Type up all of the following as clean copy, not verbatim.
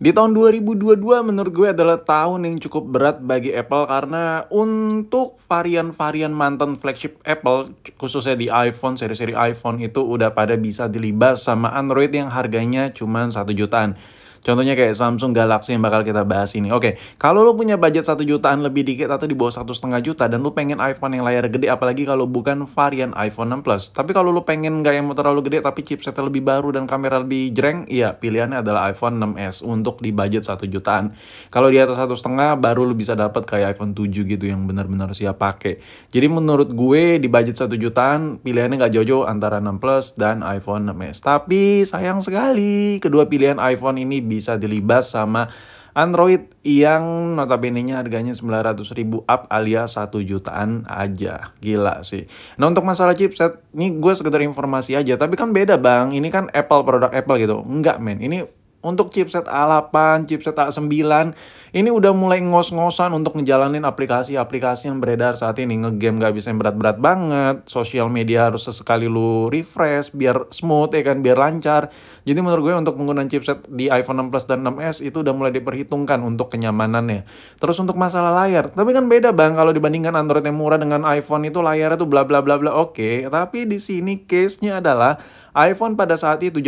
Di tahun 2022 menurut gue adalah tahun yang cukup berat bagi Apple karena untuk varian-varian mantan flagship Apple, khususnya di iPhone, seri-seri iPhone itu udah pada bisa dilibas sama Android yang harganya cuma 1 jutaan. Contohnya kayak Samsung Galaxy yang bakal kita bahas ini. Oke, kalau lo punya budget 1 jutaan lebih dikit atau di bawah 1,5 juta dan lo pengen iPhone yang layar gede, apalagi kalau bukan varian iPhone 6 Plus. Tapi kalau lo pengen nggak yang terlalu gede tapi chipsetnya lebih baru dan kamera lebih jreng, iya pilihannya adalah iPhone 6s untuk di budget 1 jutaan. Kalau di atas 1,5 baru lo bisa dapat kayak iPhone 7 gitu yang benar-benar siap pakai. Jadi menurut gue di budget 1 jutaan pilihannya nggak jauh-jauh antara 6 Plus dan iPhone 6s. Tapi sayang sekali kedua pilihan iPhone ini bisa dilibas sama Android yang notabene-nya harganya 900.000 up alias 1 jutaan aja. Gila sih. Nah untuk masalah chipset, ini gue sekedar informasi aja. Tapi kan beda bang, ini kan Apple, produk Apple gitu. Enggak men, ini untuk chipset A8, chipset A9, ini udah mulai ngos-ngosan untuk ngejalanin aplikasi-aplikasi yang beredar saat ini. Ngegame gak bisa yang berat-berat banget, sosial media harus sesekali lu refresh, biar smooth ya kan, biar lancar. Jadi menurut gue untuk penggunaan chipset di iPhone 6 Plus dan 6s itu udah mulai diperhitungkan untuk kenyamanannya. Terus untuk masalah layar, tapi kan beda bang, kalau dibandingkan Android yang murah dengan iPhone itu layarnya tuh bla bla bla bla. Oke, tapi di sini case-nya adalah iPhone pada saat itu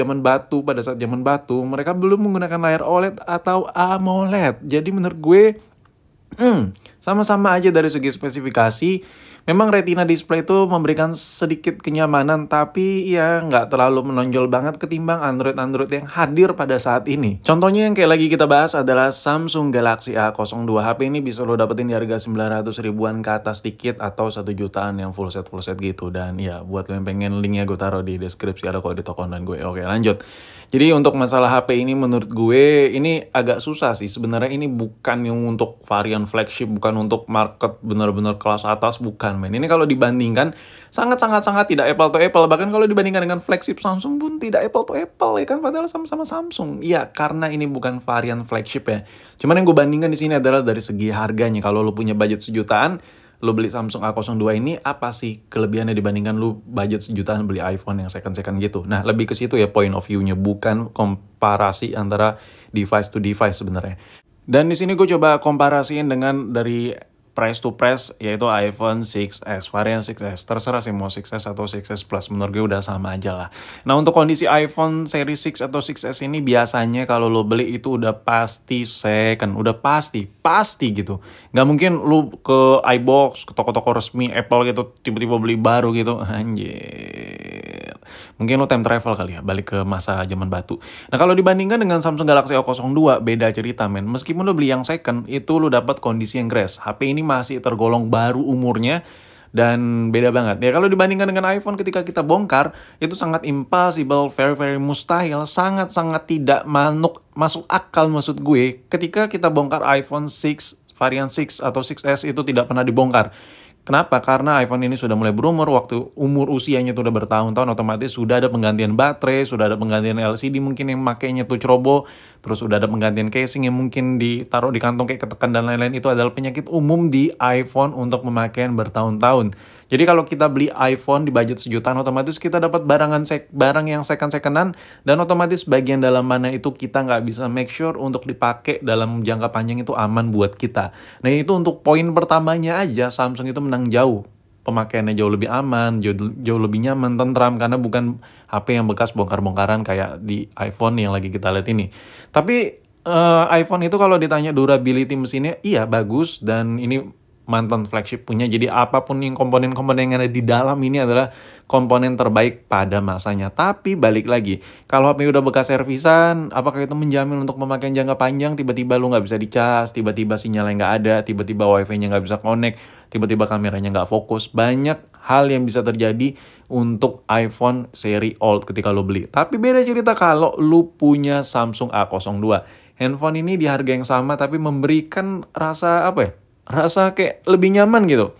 pada saat zaman batu, mereka belum menggunakan layar OLED atau AMOLED. Jadi menurut gue, sama-sama aja dari segi spesifikasi. Memang Retina display itu memberikan sedikit kenyamanan, tapi ya nggak terlalu menonjol banget ketimbang Android-Android yang hadir pada saat ini. Contohnya yang kayak lagi kita bahas adalah Samsung Galaxy A02. HP ini bisa lo dapetin di harga 900 ribuan ke atas dikit atau 1 jutaan yang full set gitu. Dan ya buat lo yang pengen linknya gue taruh di deskripsi, ada kok di toko online gue. Oke lanjut. Jadi untuk masalah HP ini menurut gue ini agak susah sih. Sebenarnya ini bukan yang untuk varian flagship, bukan untuk market benar-benar kelas atas, bukan men. Ini kalau dibandingkan sangat-sangat tidak apple to apple. Bahkan kalau dibandingkan dengan flagship Samsung pun tidak apple to apple ya kan, padahal sama-sama Samsung. Iya, karena ini bukan varian flagship ya. Cuman yang gue bandingkan di sini adalah dari segi harganya. Kalau lo punya budget 1 jutaan, lo beli Samsung A02 ini apa sih kelebihannya dibandingkan lo budget 1 jutaan beli iPhone yang second gitu. Nah, lebih ke situ ya point of view-nya, bukan komparasi antara device to device sebenarnya. Dan di sini gue coba komparasiin dengan dari price to price, yaitu iPhone 6s, varian 6s. Terserah sih mau 6s atau 6s Plus, menurut gue udah sama aja lah. Nah untuk kondisi iPhone seri 6 atau 6s ini biasanya kalau lo beli itu udah pasti second, udah pasti gitu. Nggak mungkin lo ke iBox, ke toko-toko resmi Apple gitu, tiba-tiba beli baru gitu, anjir. Mungkin lo time travel kali ya, balik ke masa zaman batu. Nah kalau dibandingkan dengan Samsung Galaxy A02, beda cerita men. Meskipun lo beli yang second, itu lo dapat kondisi yang grass. HP ini masih tergolong baru umurnya dan beda banget. Ya kalau dibandingkan dengan iPhone ketika kita bongkar, itu sangat impossible, very mustahil, sangat-sangat tidak masuk akal maksud gue ketika kita bongkar iPhone 6, varian 6 atau 6s itu tidak pernah dibongkar. Kenapa? Karena iPhone ini sudah mulai berumur, waktu umur usianya itu udah bertahun-tahun, otomatis sudah ada penggantian baterai, sudah ada penggantian LCD mungkin yang makainya tuh ceroboh, terus sudah ada penggantian casing yang mungkin ditaruh di kantong kayak ketekan dan lain-lain. Itu adalah penyakit umum di iPhone untuk pemakaian bertahun-tahun. Jadi kalau kita beli iPhone di budget 1 jutaan, otomatis kita dapat barang yang second-secondan, dan otomatis bagian dalam mana itu kita nggak bisa make sure untuk dipakai dalam jangka panjang itu aman buat kita. Nah itu untuk poin pertamanya aja Samsung itu menang jauh. Pemakaiannya jauh lebih aman, jauh lebih nyaman, tentram, karena bukan HP yang bekas bongkar-bongkaran kayak di iPhone yang lagi kita lihat ini. Tapi iPhone itu kalau ditanya durability mesinnya, iya bagus, dan ini mantan flagship punya. Jadi apapun yang komponen-komponen yang ada di dalam ini adalah komponen terbaik pada masanya. Tapi balik lagi, kalau HP udah bekas servisan, apakah itu menjamin untuk pemakaian jangka panjang? Tiba-tiba lu nggak bisa dicas, tiba-tiba sinyalnya nggak ada, tiba-tiba wifi-nya nggak bisa connect, tiba-tiba kameranya nggak fokus. Banyak hal yang bisa terjadi untuk iPhone seri old ketika lu beli. Tapi beda cerita kalau lu punya Samsung A02. Handphone ini di harga yang sama tapi memberikan rasa apa ya? Rasa kayak lebih nyaman gitu.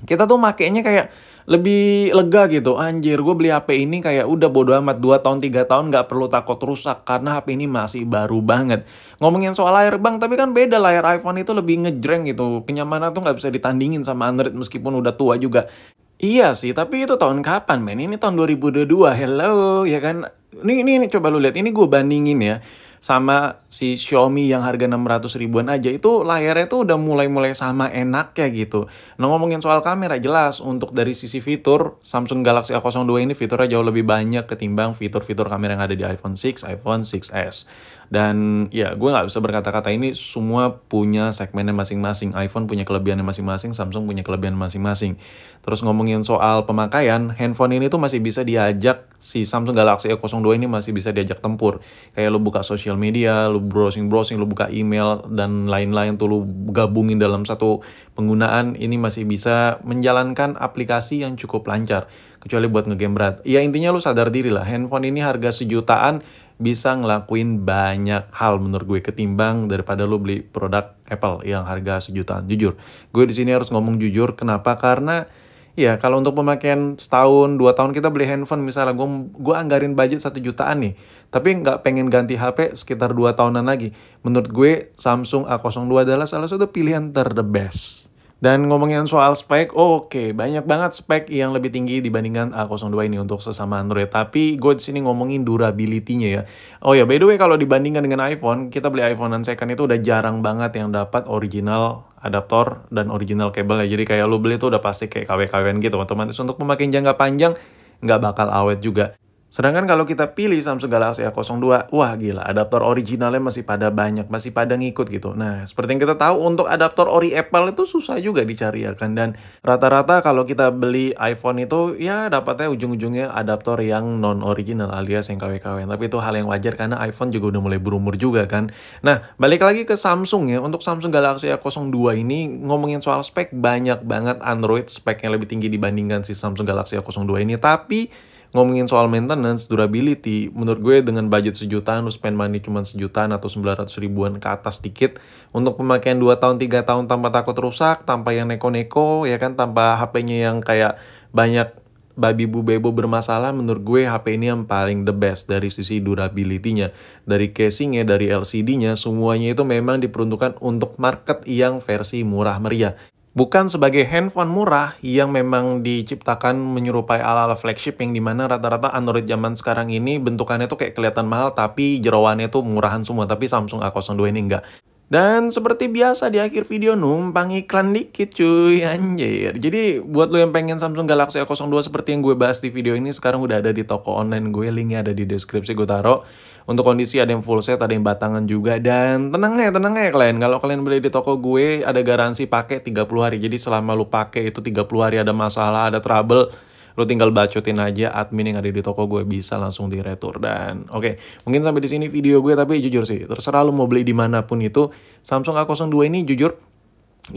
Kita tuh makainya kayak lebih lega gitu. Anjir, gue beli HP ini kayak udah bodo amat 2 tahun 3 tahun gak perlu takut rusak karena HP ini masih baru banget. Ngomongin soal layar bang, tapi kan beda, layar iPhone itu lebih ngejreng gitu. Kenyamanan tuh gak bisa ditandingin sama Android meskipun udah tua juga. Iya sih, tapi itu tahun kapan men? Ini tahun 2022, hello, ya kan? Ini coba lu lihat, ini gue bandingin ya sama si Xiaomi yang harga 600 ribuan aja itu layarnya tuh udah mulai-mulai sama enaknya gitu. Nah, ngomongin soal kamera, jelas untuk dari sisi fitur Samsung Galaxy A02 ini fiturnya jauh lebih banyak ketimbang fitur-fitur kamera yang ada di iPhone 6, iPhone 6s. Dan ya gue nggak bisa berkata-kata, ini semua punya segmennya masing-masing. iPhone punya kelebihannya masing-masing, Samsung punya kelebihan masing-masing. Terus ngomongin soal pemakaian, handphone ini tuh masih bisa diajak, si Samsung Galaxy A02 ini masih bisa diajak tempur. Kayak lu buka sosial media, lu browsing-browsing, lu buka email, dan lain-lain tuh lu gabungin dalam satu penggunaan, ini masih bisa menjalankan aplikasi yang cukup lancar. Kecuali buat ngegame berat. Ya intinya lu sadar diri lah, handphone ini harga sejutaan bisa ngelakuin banyak hal menurut gue ketimbang daripada lu beli produk Apple yang harga sejutaan. Jujur, gue di sini harus ngomong jujur. Kenapa? Karena ya kalau untuk pemakaian setahun, 2 tahun kita beli handphone, misalnya gue anggarin budget 1 jutaan nih, tapi nggak pengen ganti HP sekitar 2 tahunan lagi. Menurut gue Samsung A02 adalah salah satu pilihan the best. Dan ngomongin soal spek, oke, banyak banget spek yang lebih tinggi dibandingkan A02 ini untuk sesama Android. Tapi gue di sini ngomongin durability-nya ya. Oh ya, by the way, kalau dibandingkan dengan iPhone, kita beli iPhone dan second itu udah jarang banget yang dapat original adaptor dan original kabel ya. Jadi kayak lu beli tuh udah pasti kayak KW-KWan gitu. Otomatis untuk pemakaian jangka panjang nggak bakal awet juga. Sedangkan kalau kita pilih Samsung Galaxy A02, wah gila, adaptor originalnya masih pada banyak, masih pada ngikut gitu. Nah, seperti yang kita tahu, untuk adaptor ori Apple itu susah juga dicari ya kan. Dan rata-rata kalau kita beli iPhone itu, ya dapatnya ujung-ujungnya adaptor yang non-original alias yang KW-KW. Tapi itu hal yang wajar karena iPhone juga udah mulai berumur juga kan. Nah, balik lagi ke Samsung ya. Untuk Samsung Galaxy A02 ini, ngomongin soal spek, banyak banget Android spek yang lebih tinggi dibandingkan si Samsung Galaxy A02 ini. Tapi ngomongin soal maintenance, durability, menurut gue dengan budget sejutaan, lu spend money cuma sejutaan atau 900 ribuan ke atas dikit, untuk pemakaian 2 tahun, 3 tahun tanpa takut rusak, tanpa yang neko-neko, ya kan, tanpa HP-nya yang kayak banyak babi bu bebo bermasalah, menurut gue HP ini yang paling the best dari sisi durability-nya. Dari casing-nya, dari LCD-nya, semuanya itu memang diperuntukkan untuk market yang versi murah meriah. Bukan sebagai handphone murah yang memang diciptakan menyerupai ala-ala flagship yang dimana rata-rata Android zaman sekarang ini bentukannya tuh kayak kelihatan mahal tapi jeroannya tuh murahan semua. Tapi Samsung A02 ini enggak. Dan seperti biasa di akhir video numpang iklan dikit cuy, anjir. Jadi buat lo yang pengen Samsung Galaxy A02 seperti yang gue bahas di video ini, sekarang udah ada di toko online gue, linknya ada di deskripsi gue taruh. Untuk kondisi ada yang full set, ada yang batangan juga. Dan tenang ya kalian, kalau kalian beli di toko gue ada garansi pakai 30 hari. Jadi selama lo pakai itu 30 hari ada masalah, ada trouble, lu tinggal bacotin aja admin yang ada di toko gue, bisa langsung di retur. Dan oke, mungkin sampai di sini video gue, tapi jujur sih, terserah lu mau beli dimanapun itu, Samsung A02 ini jujur,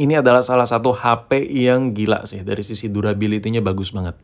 ini adalah salah satu HP yang gila sih, dari sisi durability-nya bagus banget.